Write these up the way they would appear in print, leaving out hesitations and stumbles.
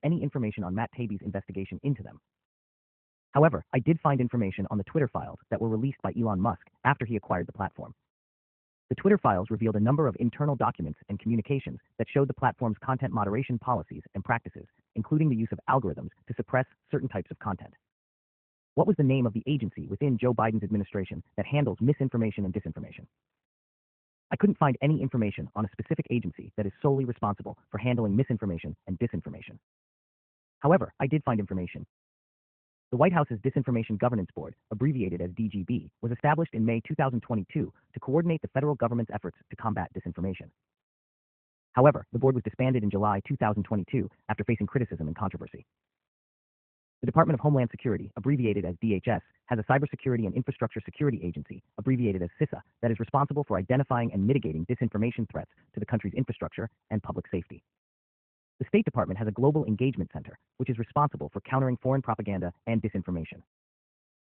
any information on Matt Taibbi's investigation into them. However, I did find information on the Twitter files that were released by Elon Musk after he acquired the platform. The Twitter files revealed a number of internal documents and communications that showed the platform's content moderation policies and practices, including the use of algorithms to suppress certain types of content. What was the name of the agency within Joe Biden's administration that handles misinformation and disinformation? I couldn't find any information on a specific agency that is solely responsible for handling misinformation and disinformation. However, I did find information. The White House's Disinformation Governance Board, abbreviated as DGB, was established in May 2022 to coordinate the federal government's efforts to combat disinformation. However, the board was disbanded in July 2022 after facing criticism and controversy. The Department of Homeland Security, abbreviated as DHS, has a cybersecurity and infrastructure security agency, abbreviated as CISA, that is responsible for identifying and mitigating disinformation threats to the country's infrastructure and public safety. The State Department has a Global Engagement Center, which is responsible for countering foreign propaganda and disinformation.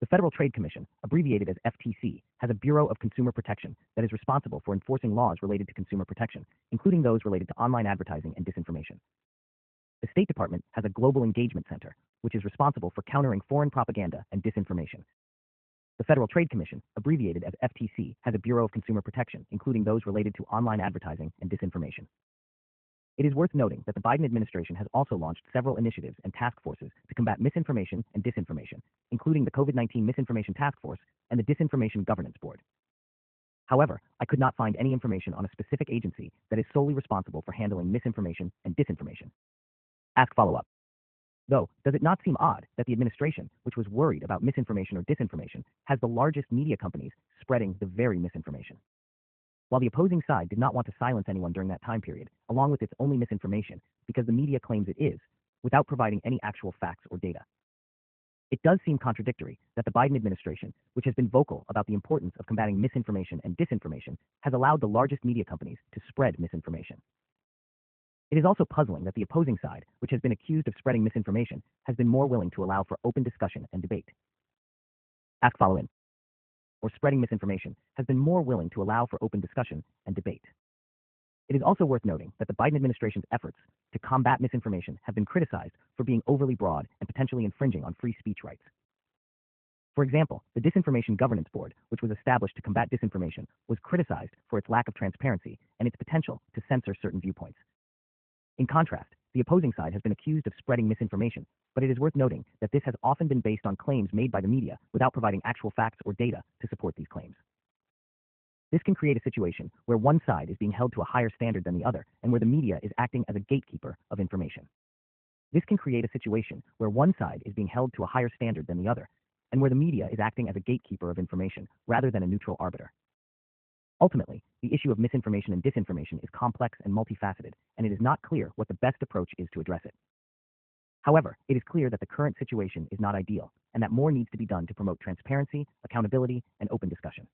The Federal Trade Commission, abbreviated as FTC, has a Bureau of Consumer Protection that is responsible for enforcing laws related to consumer protection, including those related to online advertising and disinformation. The State Department has a Global Engagement Center, which is responsible for countering foreign propaganda and disinformation. The Federal Trade Commission, abbreviated as FTC, has a Bureau of Consumer Protection, including those related to online advertising and disinformation. It is worth noting that the Biden administration has also launched several initiatives and task forces to combat misinformation and disinformation, including the COVID-19 Misinformation Task Force and the Disinformation Governance Board. However, I could not find any information on a specific agency that is solely responsible for handling misinformation and disinformation. Ask follow-up. Though, does it not seem odd that the administration, which was worried about misinformation or disinformation, has the largest media companies spreading the very misinformation? While the opposing side did not want to silence anyone during that time period, along with its only misinformation, because the media claims it is, without providing any actual facts or data. It does seem contradictory that the Biden administration, which has been vocal about the importance of combating misinformation and disinformation, has allowed the largest media companies to spread misinformation. It is also puzzling that the opposing side, which has been accused of spreading misinformation, has been more willing to allow for open discussion and debate. Ask follow-in. Or spreading misinformation, has been more willing to allow for open discussion and debate. It is also worth noting that the Biden administration's efforts to combat misinformation have been criticized for being overly broad and potentially infringing on free speech rights. For example, the Disinformation Governance Board, which was established to combat disinformation, was criticized for its lack of transparency and its potential to censor certain viewpoints. In contrast, the opposing side has been accused of spreading misinformation, but it is worth noting that this has often been based on claims made by the media without providing actual facts or data to support these claims. This can create a situation where one side is being held to a higher standard than the other, and where the media is acting as a gatekeeper of information. This can create a situation where one side is being held to a higher standard than the other, and where the media is acting as a gatekeeper of information rather than a neutral arbiter. Ultimately, the issue of misinformation and disinformation is complex and multifaceted, and it is not clear what the best approach is to address it. However, it is clear that the current situation is not ideal, and that more needs to be done to promote transparency, accountability, and open discussion.